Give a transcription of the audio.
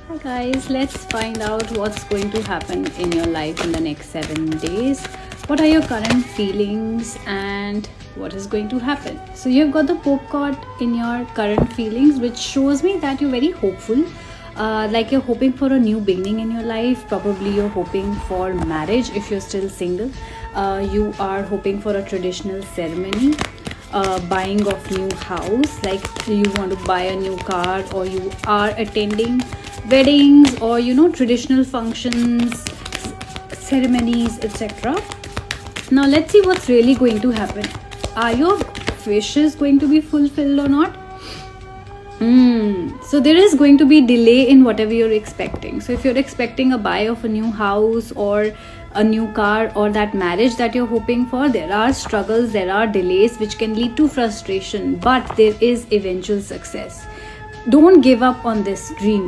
Hi guys, let's find out what's going to happen in your life in the next 7 days. What are your current feelings and what is going to happen? So you've got the Pope card in your current feelings, which shows me that you're very hopeful. Like you're hoping for a new beginning in your life. Probably you're hoping for marriage if you're still single. You are hoping for a traditional ceremony. Buying of new house, like you want to buy a new car, or you are attending weddings or traditional functions, ceremonies, etc. Now let's see what's really going to happen. Are your wishes going to be fulfilled or not? So there is going to be delay in whatever you're expecting. So if you're expecting a buy of a new house or a new car or that marriage that you're hoping for, there are struggles, there are delays which can lead to frustration, but there is eventual success. Don't give up on this dream.